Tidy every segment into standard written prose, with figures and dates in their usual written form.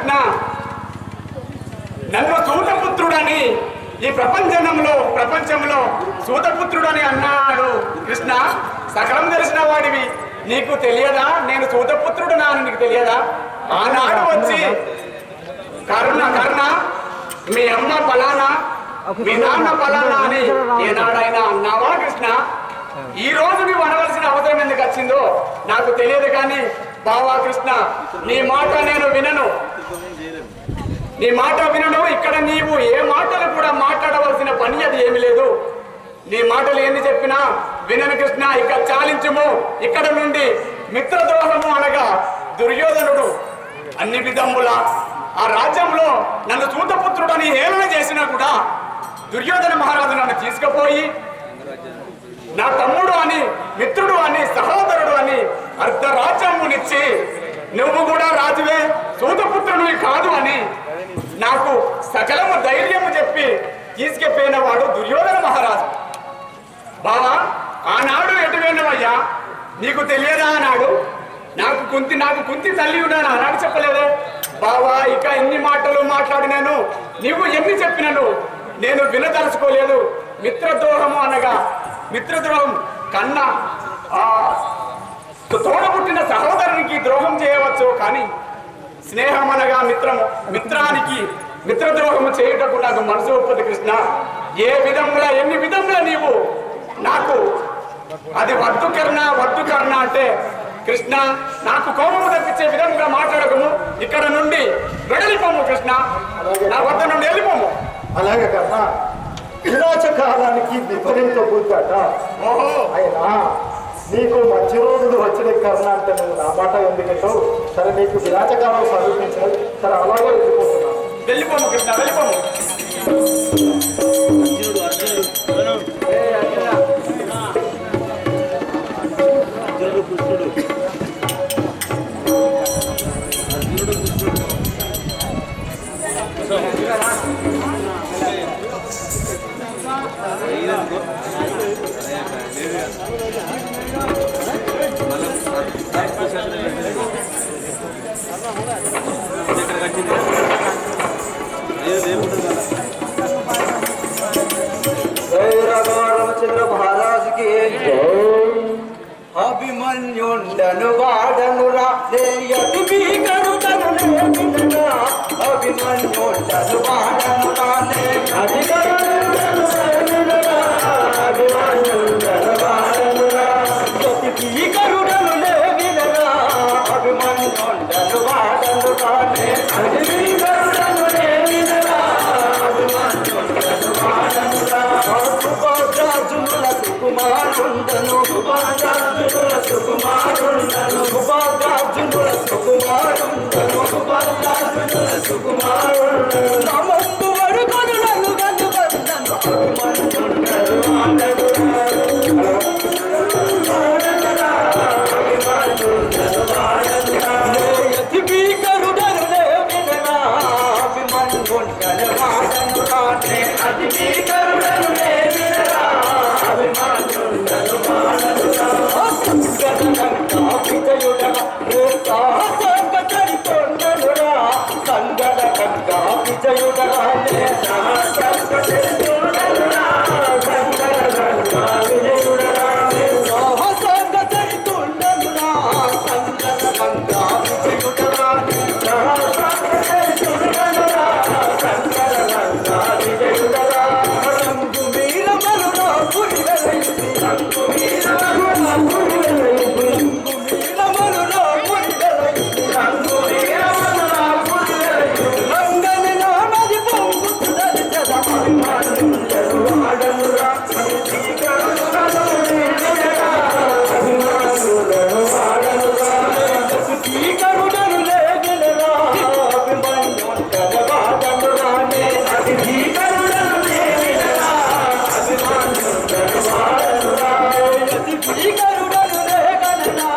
కృష్ణ నన్ను సూతపుత్రుడని ఈ ప్రపంచంలో సూతపుత్రుడని అన్నాడు కృష్ణ. సకలం తెలిసిన వాడివి, నీకు తెలియదా నేను సూతపుత్రుడు అని నీకు తెలియదా? ఆనాడు వచ్చి కర్ణ మీ అమ్మ పలానా మీ నాన్న పలానా అని ఏనాడైనా అన్నావా కృష్ణ? ఈ రోజు నువ్వు అనవలసిన అవసరం ఎందుకు వచ్చిందో నాకు తెలియదు. కానీ బావా కృష్ణ, నీ మాట నేను వినను. ఇక్కడ నీవు ఏ మాటలు కూడా మాట్లాడవలసిన పని అది ఏమి లేదు. నీ మాటలు ఎన్ని చెప్పినా వినను కృష్ణ. ఇక చాలించుము. ఇక్కడ నుండి మిత్రద్రోహము అనగా దుర్యోధనుడు అన్ని విధముల ఆ రాజ్యంలో నన్ను సూతపుత్రుడని హేళన చేసినా కూడా దుర్యోధన మహారాజు నన్ను తీసుకుపోయి నా తమ్ముడు అని, మిత్రుడు అని, సహోదరుడు అని అర్ధరాజ్యమునిచ్చి నువ్వు కూడా రాజువే, సూతపుత్రుడివి కాదు అని నాకు సకలము ధైర్యము చెప్పి తీసుకుపోయిన వాడు దుర్యోధన మహారాజు. బావా, ఆనాడు ఎటువైనవయ్యా నీకు తెలియదా? అన్నాడు. నాకు కుంతి తల్లి ఉన్నాను ఆనాడు చెప్పలేదే బావా. ఇక ఎన్ని మాటలు మాట్లాడినాను, నీవు ఎన్ని చెప్పినను నేను వినదలుచుకోలేదు. మిత్రద్రోహం కన్నా తోడబుట్టిన సహోదరునికి ద్రోహం చేయవచ్చు, కానీ స్నేహం అనగా మిత్రద్రోహము చేయుటకు నాకు మనసు ఒప్పదు కృష్ణ. ఎన్ని విధముల నీవు నాకు అది వద్దు కర్ణ అంటే కృష్ణ నాకు కోపము తప్పించే విధంగా మాట్లాడకము. ఇక్కడ నుండి వెడలిపోము కృష్ణ, నా వద్ద నుండి వెళ్ళిపోము. అలాగే కర్ణ, వినాశకాలానికి విపరీత బుద్ధట. అయినా నీకు మంచి రోజులు వచ్చిన కర్ణ అంటే నువ్వు నా మాట ఎందుకంటావు? సరే, నీకు వినాశకాలం సమీపించాలి. సరే, అలాగే వెళ్ళిపోము కృష్ణ, వెళ్ళిపోము. రామచంద్ర మహారాజ్ కి అభిమన్యుండను వాడను రాయతి భీకరుడను లేమిననా. అభిమన్యుండను వాడను రానే అభిమన్యుండను వాడను రాయతి భీకరుడను లేమిననా. అభిమన్యుండను వాడను రానే అభిమన్యుండను లేమిననా. అభిమన్యుండను వాడను రా. సుభద్రాజుల సుకుమారుండను సుభద్రాజుల సుకుమారుండను సుభద్రాజుల సుకుమారుండను సుభద్రాజుల సుకుమారుండను నమస్తు వడుకొను నన్ను గన్నుగన్నను అభిమన్యుండను వాడను అభిమన్యుండను వాడను లేయతి భీకరుడను లేమిననా. అభిమన్యుండను వాడను రానే అతి భీకరుడను లేమిననా. అభిమన్యుండను వాడను రా. సంగడంగా విజయుడగా సంగచరితోండనురా. సంగడంగా విజయుడగా సంగచరితోండనురా. సంగడంగా విజయుడగా సంగచరితోండనురా. సంగడంగా విజయుడగా సంగచరితోండనురా. సంగడంగా విజయుడగా రంగు మీరమలురా పురివెలయుసి రంగు మీరమలురా పురివెలయుసి మీరమలురా పురివెలయుసి రంగు మీరమలురా పురివెలయుసి రంగని నామది పొంగుతున్నది జద అభిమన్యుండను వాడనురా. భీకరుడను లేమిననా. అభిమన్యుండను వాడనురా. భీకరుడను లేమిననా. అభిమన్యుండను వాడనురానే అతి భీకరుడను లేమిననా. అభిమన్యుండను వాడనురా. అతి భీకరుడను లేగననా.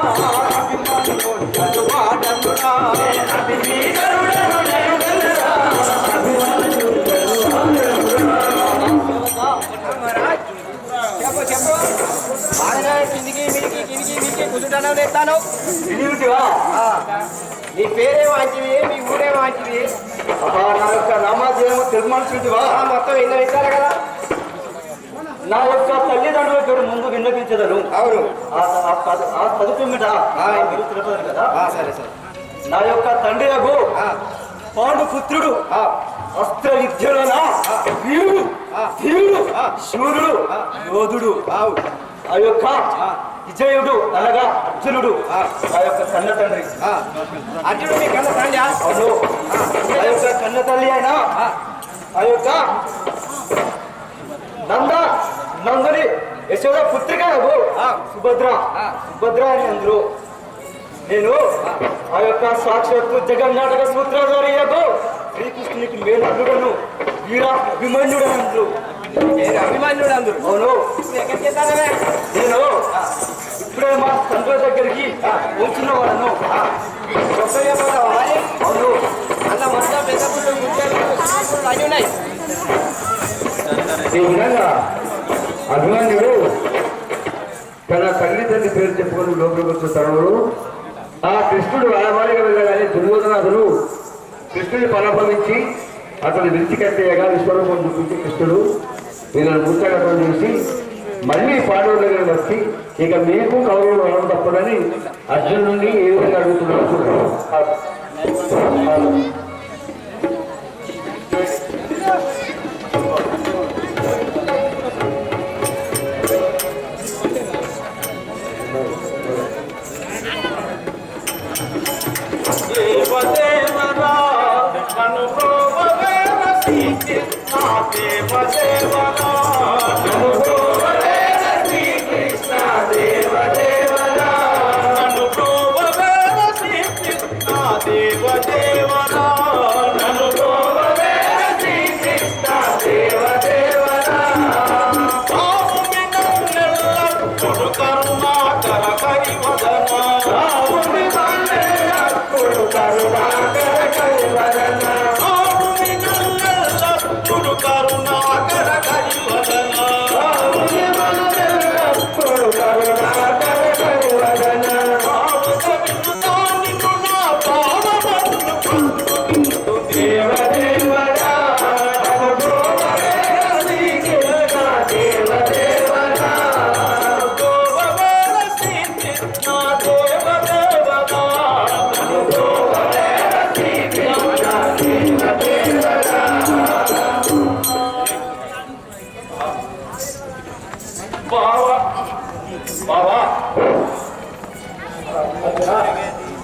అభిమన్యుండను వాడనురా. అతి భీకరుడను లేగననా. అభిమన్యుండను వాడనురా. చెప్పు కిందికి మిడికి కిందికి మిడికి కూర్చుంటాను లేస్తాను. నీ పేరే వాంటివి, మీ ఊరే వాంటివి. నా యొక్క నామాధ్యేయము తెలుగు మనుషుడివా? మొత్తం ఎన్నో ఇచ్చారు కదా. నా యొక్క తల్లిదండ్రుల పేరు ముందు విన్నపించదను. అవును. ఆ చదువు మీద తిరుపతి కదా. సరే సరే. నా యొక్క తండ్రి రఘు పాండుపుత్రుడు, అస్త్ర విద్యలోన వీరుడు, ధీరుడు, శూరుడు, యోధుడు, ఆ యొక్క విజయుడు అనగా అర్జునుడు ఆ యొక్క కన్న తండ్రి. అర్జునుడు మీ కన్న తండ్రి? అవును. ఆ యొక్క కన్న తల్లి అయినా ఆ యొక్క నందుని యశోద పుత్రిక సుభద్ర అని అందరూ. నేను ఆ యొక్క సాక్షాత్తు జగన్నాటక సూత్రధారియకు శ్రీకృష్ణునికి మేనల్లుడను, వీర అభిమన్యుడు అందరూ. అభిమానుడు అందరు. అవును. ఎక్కడికి వెళ్తానవే? నేను ఇప్పుడే మా తండ్రి దగ్గరికి వచ్చిన వాళ్ళను. అవును. అన్న మొత్తం పెద్ద పుట్టు ముత్యాలు అన్నీ ఉన్నాయి. ఈ విధంగా అభిమన్యుడు తన తల్లిదండ్రి పేరు చెప్పుకొని లోపలికి వచ్చిన తరుణంలో ఆ కృష్ణుడు వారవారిగా వెళ్ళగానే దుర్యోధనాథుడు కృష్ణుని పరాభవించి అతను విడిచికట్టేయగా విశ్వరూపం చూపించి కృష్ణుడు వీళ్ళని మూర్చగతం చేసి మళ్ళీ పాండవుల దగ్గర వచ్చి ఇక మీకు కౌరవులు అనడం తప్పదని అర్జునుడి నుండి ఏ విధంగా అడుగుతున్నాడు చూడండి.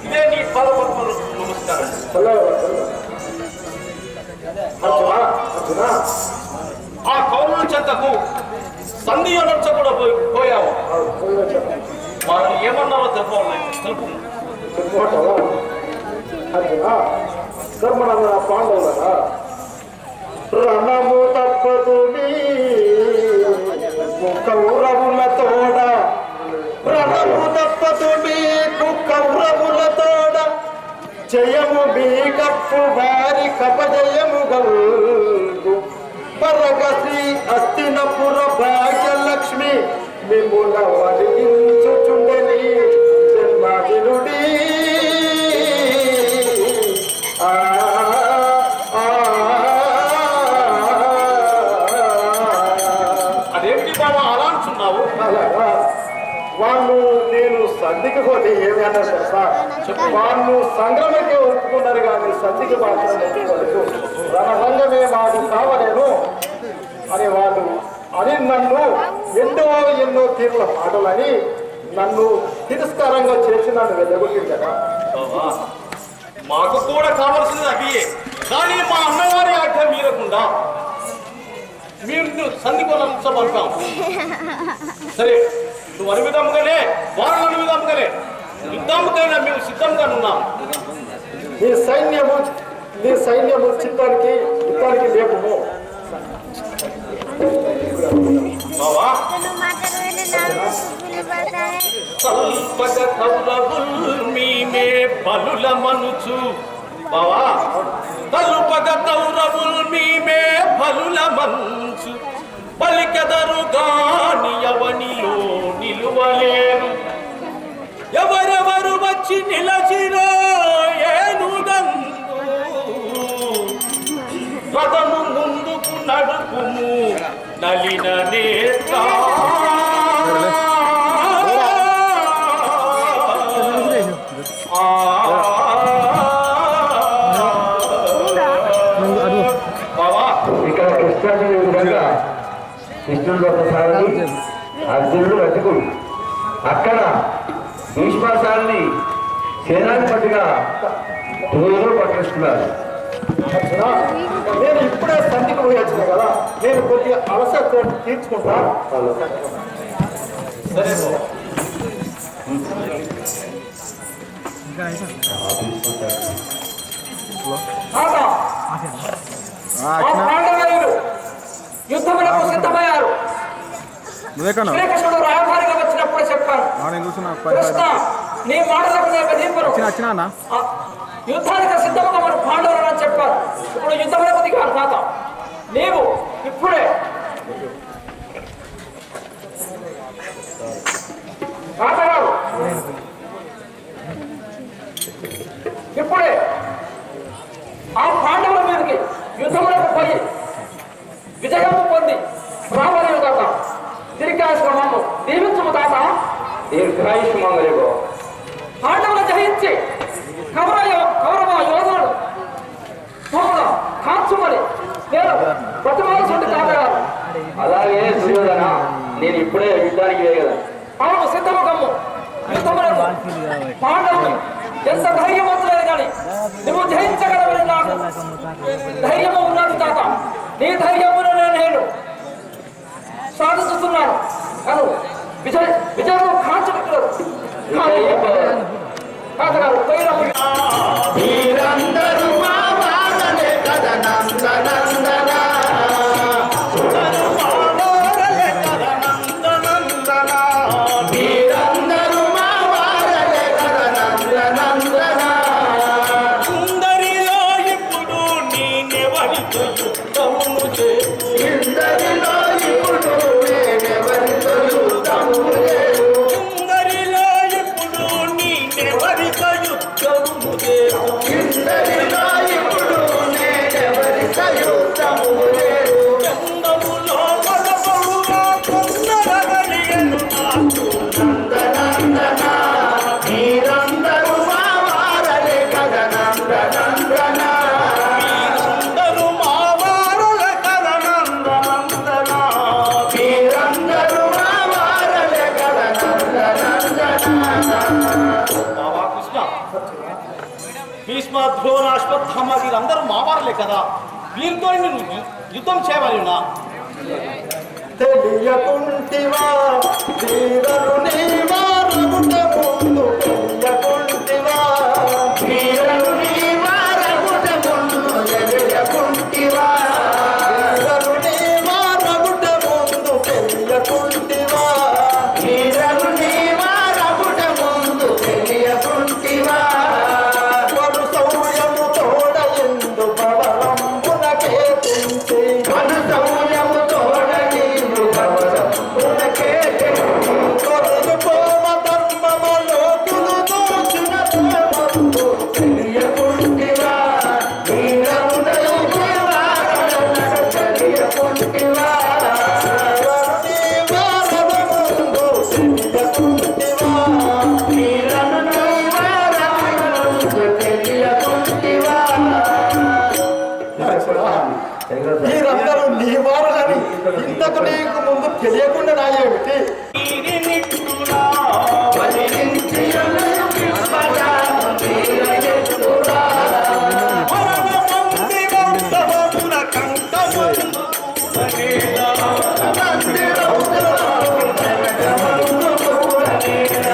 ఇదే నీ పదపత్రులు నమస్కారం. ఆ కౌరుల చెంతకు సంధి అనర్చ కూడా పోయావు. వాళ్ళు ఏమన్నారో తెలుపు. పాండవులరా రణము తప్పదు కౌరవుల తోడ, రణము తప్పదు మీకు కౌరవుల తోడ, జయము మీ కప్పు వారి కపజయము గల్గు పరగ శ్రీ అస్తినపుర భాగ్యలక్ష్మి మిమ్ముల వరించుచుండని జన్మదినుడి. అదేమిటి బాబా అలా అంటున్నావు? వాళ్ళు నేను సంధికి పోతే ఏమి అన్నారు తెలుసా? వాళ్ళు సంగ్రమకే ఒప్పుకున్నారు కానీ సంధికి మాత్రం ఒప్పుకోలేదు. రణరంగమే మాకు కావలేను అని వాళ్ళు అని నన్ను ఎన్నో తీరుల మాటలని నన్ను తిరస్కారంగా చేసి నన్ను వెళ్ళగొట్టింది కదా. మాకు కూడా కావాల్సింది అవి, కానీ మా అన్నవారి ఆజ్ఞ మీరకుండా మీరు సంధికొనపడతాం. సరే, నువ్వు అను విధంగానే వారు అను విధంగానే యుద్ధంకైనా మేము సిద్ధంగా ఉన్నాం. నీ సైన్యము యుద్ధానికి లేపము. బావా మీమే బలుల మనుచు బావా తలుపగ తౌరవుల్ మీమే బలుల మంచు పలికెదరు గాని ఎవనిలో నిలువలేరు. ఎవరెవరు వచ్చి నిలచిరో ఏ రథము ముందుకు నడుపుము నలిన నేత్ర ఇక్కడ కృష్ణార్జున విధంగా కృష్ణుడు ఒకసారి అర్జునుడు రజకుడు అక్కడ భీష్మాసాన్ని సేనాధిపతిగా దూరంలో పట్టిస్తున్నారు. అర్జున, నేను ఇప్పుడే సంధికి పోయి వచ్చిన కదా, నేను కొద్దిగా అలసట తీర్చుకుంటా. సరే యుద్ధములకు సిద్ధమయ్యారు. శ్రీకృష్ణుడు రాయభారిగా వచ్చినప్పుడు చెప్పాను, కృష్ణ నీ మాటలకు నేను బెదిరింపను. యుద్ధానికి సిద్ధముగా మన పాండవులని చెప్పారు. ఇప్పుడు యుద్ధములకు దిగాను తాత. నీవు ఇప్పుడే తాతగారు ఇప్పుడే ఆ పాండవుల మీదకి యుద్ధములకు పోయి విజయము పొంది రామదేవు తాత దీర్ఘాయుష్మాను దీవించుము తాత. దీర్ఘాయుష్మాంగలేగో పాండవులు జయించి కౌరవ యోధులు తోముల కాల్చుమని నేను ప్రతిమాలుండి తాతగారు. అలాగే దుర్యోధన, నేను ఇప్పుడే యుద్ధానికి వేయగలను. అవును, సిద్ధముఖము యుద్ధములకు పాండవులు ఎంత ధైర్యవంతులేదు కానీ నువ్వు జయించగలవని నాకు ధైర్యము ఉన్నది తాత. నీ ధైర్యమును నేను సాధిస్తున్నాను. అను విజయము కాంచగలరు తాతగారు. మీరందరూ మా వాళ్ళనే కదా నందనందన, మీరందరూ మా వాళ్ళనే కదా నందనందన. అందరిలో ఇప్పుడు నేనెవరితో యుద్ధము చేస్తూ ఇందరిలో ఇప్పుడు నేనెవరితో యుద్ధము చేస్తూ, అందరిలో ఇప్పుడు నేనెవరితో యుద్ధము చేస్తూ ఇందరిలో ఇప్పుడు నేనెవరితో యుద్ధము చేస్తూ, చందములో బలబలుగా కొందరగలిగను నాకు నందనందన. మీరందరూ మా వాళ్ళనే కదా నందనందన, అందరూ మా వారుల కదనందనందన. మీరందరూ మా వాళ్ళనే కదా నందనందన. బాబా కృష్ణ, భీష్మ ద్రోణ అశ్వత్థామ వీరందరూ మావారులే కదా, వీరితో నేను యుద్ధం చేయవాలి నా తెలియకుంటివా వీరను నీవారముట ముందు, తెలియకుంటివా వీరను నీవారముట ముందు, తెలియకుంటివా వీరను నీవారముట ముందు, తెలియకుంటివా వీరను నీవారముట ముందు, తెలియకుంటివా వరు సౌర్యము తోడ ఎందు బవరంబునకే తుంచి, వరు సౌర్యము తోడ నీవు బవరంబునకే తుంచి, కొరలు పోవ ధర్మములో తులు దోచిన ప్రేమందు, తెలియకుంటివా వీరము నలుగువారన, తెలియకుంటివా వరుణి వారద ముందు, తెలియకుంటివా వీరను నలుగువారన ముందు, తెలియకుంటివా. మీరందరూ నీ వారులని ఇంతకు నీకు ముందు తెలియకుండా నాయేమిటి? నిట్టులా వదిలించి విశ్వజా వీరయెత్తురా, మంది గౌతముల కంఠమందు కూడనేలా. మంది గౌతముల కంఠమందు కూడనేలా.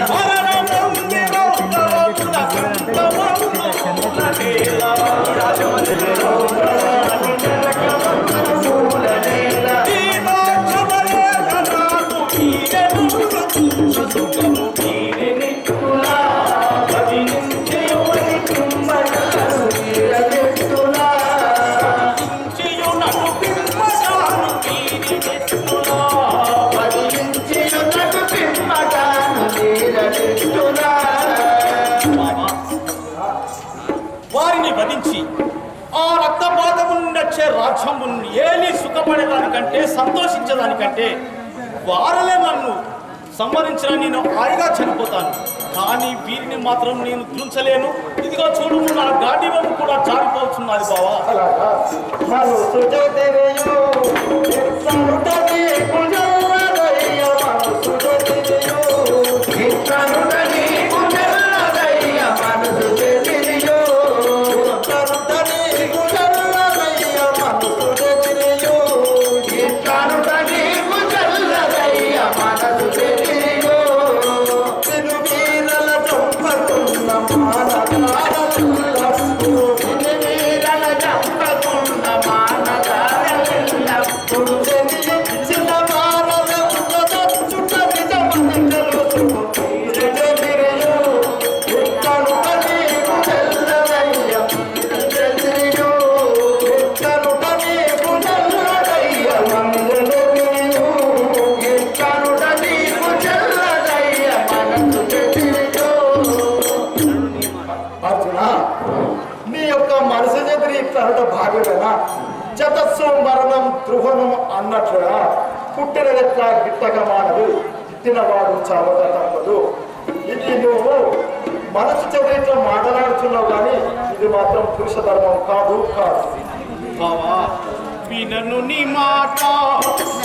ఈ మోక్షమలే నాకు ఈయనుడు సుఖము వచ్చే రాజ్యం ఏలి సుఖపడేదానికంటే సంతోషించేదానికంటే వారలే నన్ను సంహరించిన నేను హాయిగా చనిపోతాను. కానీ వీరిని మాత్రం నేను తుంచలేను. ఇదిగో చూడు, నా గాడి వంపు కూడా జారిపోతున్నది బావా. అలాగా మనసు జగదేయో ఇత్తనుటని కుజల్లదయ్య మనసు జగదేయో ఇత్తనుటని కుజల్లదయ్య మనసు జగదేయో ఇత్తనుటని కుజల్లదయ్య మనసు జగదేయో ఇత్తనుటని కుజల్లదయ్య మనసు జగదేయో తిరువీరల చంపకున్న మానదారలల్లప్పుడు తిరువీరల చంపకున్న మానదారలల్లప్పుడు చిన్న మానద చుట్ట నిజమంగలు తిరువీరయో ఇక్కనుటని కుజల్లదయ్య తిరువీరయో ఇక్కనుటని కుజల్లదయ్య మంగళగిరియో ఇక్కనుటని కుజల్లదయ్య మనసు జగదేయో. అర్జున, నీ యొక్క మనసు చెదిరి ఇట్లా భాగమేనా? జతస్సు మరణం ధ్రువనం అన్నట్లుగా పుట్టినదెట్లా గిట్టగా మానదు, గిట్టినవాడు చావక తప్పదు. ఇది నువ్వు మనసు చెదిరి ఇట్లా మాట్లాడుతున్నావు, కానీ ఇది మాత్రం పురుష ధర్మం కాదు కాదు. బావా, వినను నీ మాట,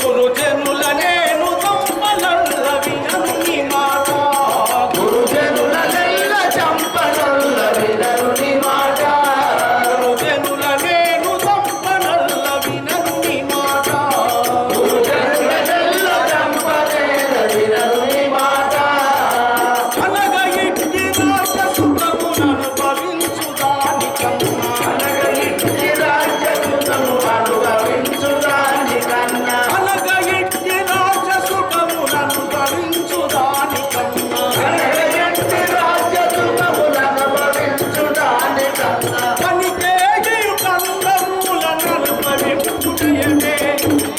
గురుజనుల నేను చంపనల్ల వినను నీ మాట. గురుజనుల నెల్ల చంపనల్ల వినరు నీ మాట. గురుజనుల నేను చంపనల్ల వినను నీ మాట. గురుజనుల నెల్ల చంపనేల వినరు నీ మాట. అనగా ఇట్టి రాజ సుఖములను భవించుదానికన్నా. అనగా ఇట్టి రాజ్యమును అనుభవించుదానికన్నా. అనగా ఇట్టి రాజ సుఖములను భవించుదానికన్నా. అనగా ఇట్టి రాజ్యమును అనుభవించుదానికన్నా. పనికేయు కందమూలను అనుభవించుటయమే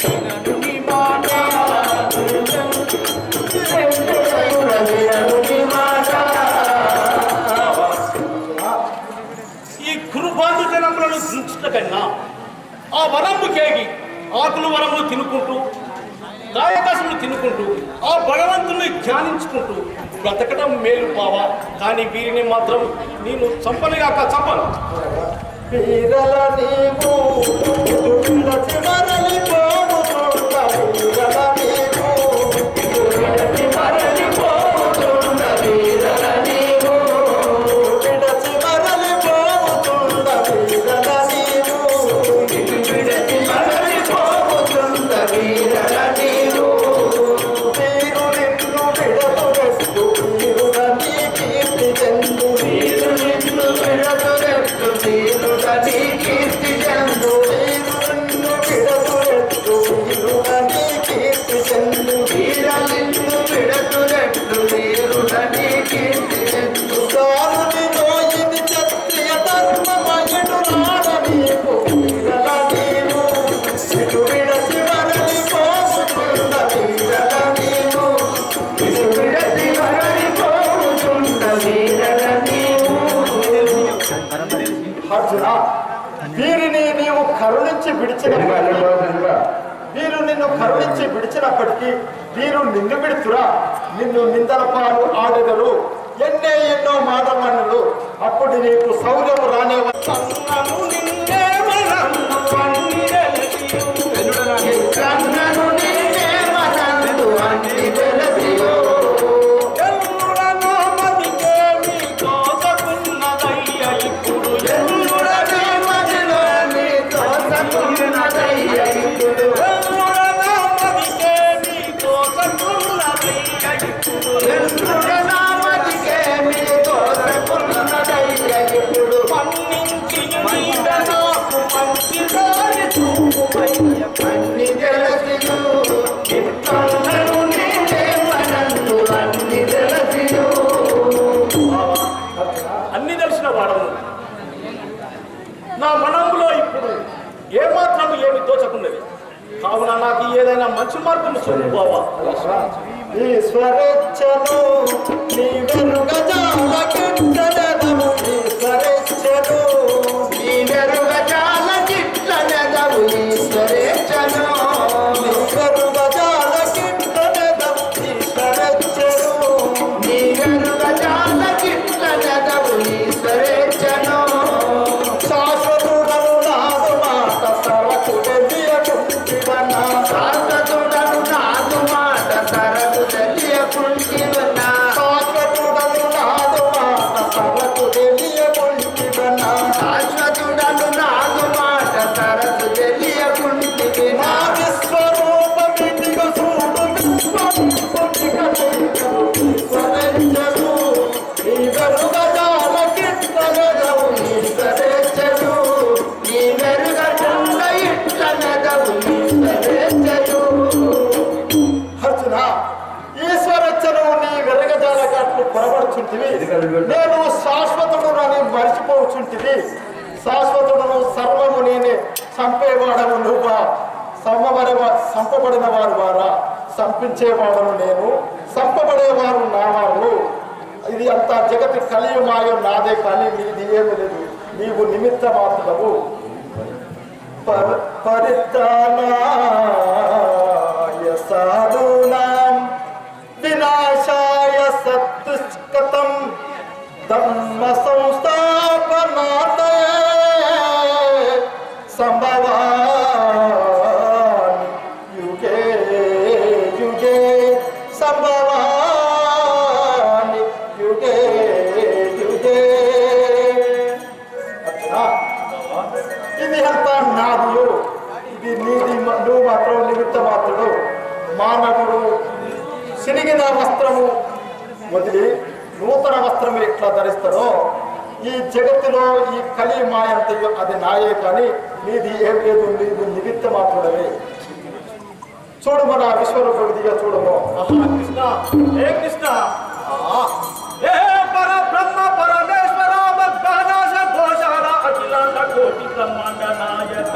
వినను నీ మాట. వినరు నీ మాట. ఈ కురుబాంధు జనములను దించుట కన్నా ఆ వరము కేగి ఆకులు వరములు తినుకుంటూ కాయకాశములు తినుకుంటూ ఆ భగవంతుని ధ్యానించుకుంటూ బ్రతకడం మేలు బావా. కానీ వీరిని మాత్రం నేను చంపలేగాక చంపను. వీరల నీవు విడచి మరలి పోవుతుండ. వీరల నీవు విడచి మరలి పోవుతుండ. వీరల నీవు విడచి మరలి పోవుతుండ. వీరల నీవు విడచి మరలి పోవుతుండ. వీరల నీవు వీరు నిన్ను విడతురెట్టు వీరుడ నీ కీర్తి చెందు. వీరు నిన్ను విడతురెట్టు వీరుడ నీ కీర్తి చెందు. వీరు నిన్ను విడతురెట్టు వీరుడ నీ కీర్తి చెందు. వీర నిన్ను విడతురెట్టు వీరుడ నీ కీర్తి చెందు. దారునిలో ఇది క్షత్రియ ధర్మమయుడు రాడ నీకు. వీరల నీవు ఇటు విడచి మరలి పోవుతుండ. వీరల నీవు ఇటు విడచి మరలి పోవుతుండ. వీరల నీవు. అర్జున, వీరిని నీవు కరుణించి విడిచినప్పటికీ వీరు నిన్ను కరుణించి విడిచినప్పటికీ వీరు నిన్ను విడుతురా. నిన్ను నిందల పాలు ఆడెదరు, ఎన్నో మాటలు. అప్పుడు నీకు సౌర్యము రానే కన్నను నిన్నే వరము పన్నిరలియు. కన్నను నిన్నే మనందు అన్ని వెలసియో. ఎల్లుడనో మదికేమి తోచకున్నదయ్య ఇప్పుడు. ఎల్లుడనే మదిలో నీ తోచకున్నదయ్య ఇప్పుడు. ఎల్లుడనో మదికేమి తోచకున్నదయ్య ఇప్పుడు. ఎల్లుడనా మదికేమి తోచకున్నదయ్య ఇప్పుడు. మన్నించి నీడ నాకు మంచి దారి చూపుమయ్య. అన్ని వెలసియో. కన్నను నిన్నే మనందు అన్ని వెలసియో. అన్ని తెలిసిన వాడవు. నా మనములో ఇప్పుడు ఏమాత్రం ఏమి తోచకున్నది. కావున నాకు ఏదైనా మంచి మార్గం చూపుకోవా. ఈశ్వరేచ్ఛను నీ వెనుక జాల కిట్టనెదము. ఈశ్వరేచ్ఛను నీ వెనుక జాల కిట్టనెదము. చంపేవాడము నువ్వా, సంపబడిన వారు వారా? సంపించేవాడను నేను, సంపబడేవారు నా వారు. ఇది అంతా జగతి కలియుమాయం నాదే, కానీ నీది ఏమి లేదు. నీవు నిమిత్త మాత్రము. పరిత్రాణాయ సాధూనాం వినాశాయ సత్తుష్కతం ధర్మ సంస్థాపనార్థే సంభవామి యుగే యుగే సంభవామి యుగే యుగే. ఇది అంతా నాది, ఇది నీది. నువ్వు మాత్రం నిమిత్త మాత్రుడు. మానవుడు సిరిగిన వస్త్రము వదిలి నూతన వస్త్రము ఎట్లా ధరిస్తాడో, ఈ జగత్తులో ఈ కలి మాయంతయో అది నాయే, కానీ నీది ఏం లేదు. నీది నిమిత్త మాత్రుడవే. చూడు మన విశ్వరూపుడిగా చూడము. కృష్ణ, హే కృష్ణ, హే పరబ్రహ్మ పరమేశ్వర మద్భానాశ ఘోషాల అఖిలాండ కోటి బ్రహ్మాండ నాయక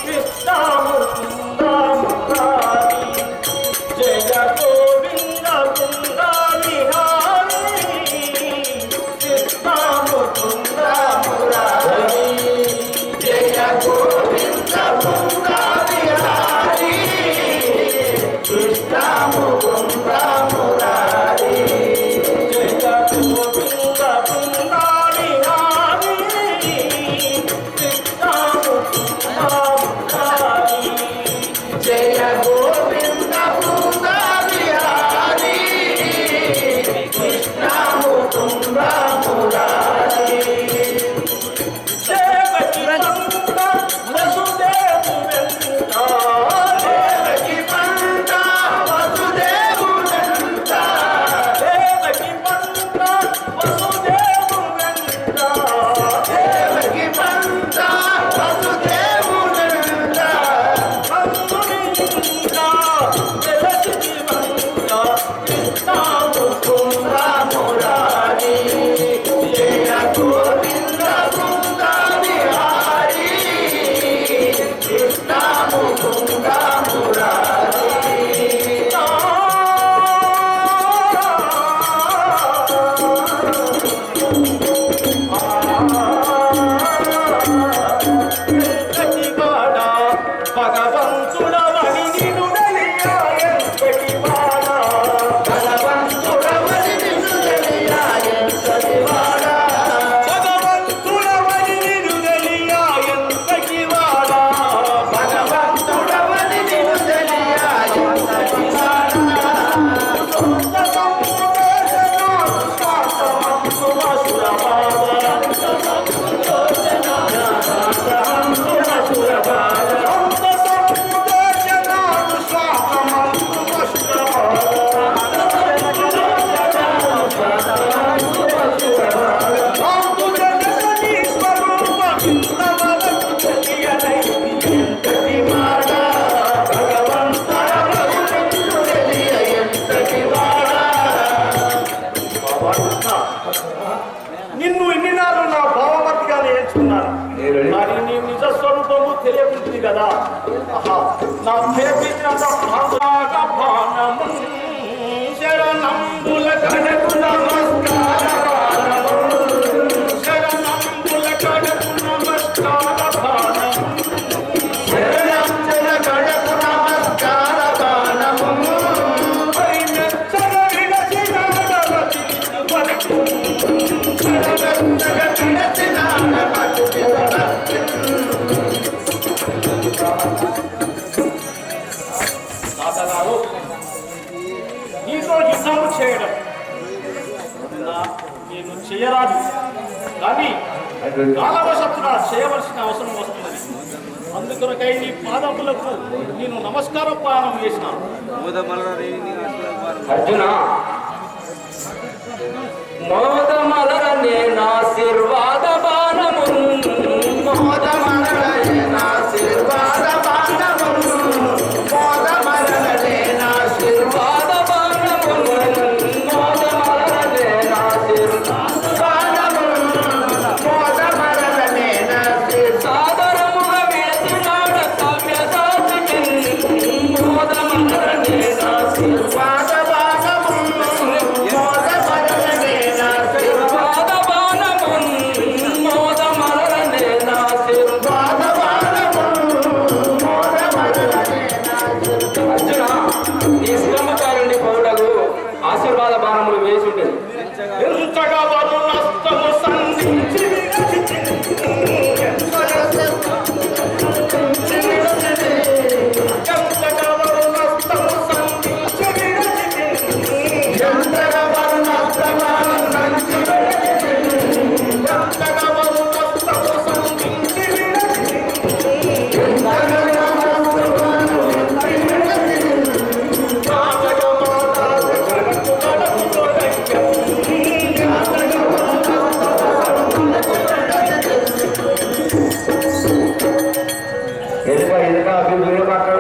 కృష్ణ ముకుంద మురారి జయ గోవింద కుంద విహారి కృష్ణ ముకుంద మురారి జయ గోవింద కుంద విహారి కృష్ణ ముకుంద మురారి జయ గోవింద కుంద విహారి కృష్ణ ముకుంద మురారి జయ గోవింద కుంద విహారి కృష్ణ ముకుంద మురారి. దేవకి పంట వసుదేవు వెంట, దేవకి పంట వసుదేవు వెంట, దేవకి పంట వసుదేవు వెంట, దేవకి పంట వసుదేవు వెంట, కంసుని ఇంట వెలసికి వంట కృష్ణ ముకుంద మురారి జయ గోవింద కుంద విహారి కృష్ణ ముకుంద మురారి. ఎంతటివాడ భగవంతుడవని నిన్ను తెలియా, ఎంతటివాడ భగవంతుడవని నిన్ను తెలియా, ఎంతటివాడ భగవంతుడవని నిన్ను తెలియా, ఎంతటివాడ భగవంతుడవని నిన్ను తెలియా, ఎంతటివాడ నిన్ను ఇన్ని నాళ్ళు నా భావమతిగా నేర్చుకున్నాను, మరి నీ నిజ స్వరూపము తెలియకుంటుంది కదా. ఆహా, నా పేర్చినంత భానము శరణంబుల కడకు నమస్కార భానము, శరణంబుల కడకు నమస్కార భానము, శరణంబుల కడకు నమస్కార భానము, పరిణచ్చన విడచిన నడవతి వరకు నాటగారు నీతో యుద్ధము చేయడం నేను చేయరాదు, కానీ కాలవశత్తుగా చేయవలసిన అవసరం వస్తున్నది. అందుకొరకై నీ పాదములకు నేను నమస్కార పానం చేసినాను. అర్జున, మోదమలరనే నాశీర్వాద బాణము, మోదమలరనే నాశీర్వాద బాణము, మోదమలరనే నాశీర్వాద బాణము, మోదమలరనే నాశీర్వాద బాణము, మోదమలరనే ఎదుక అభివృద్ధి మాట్లాడు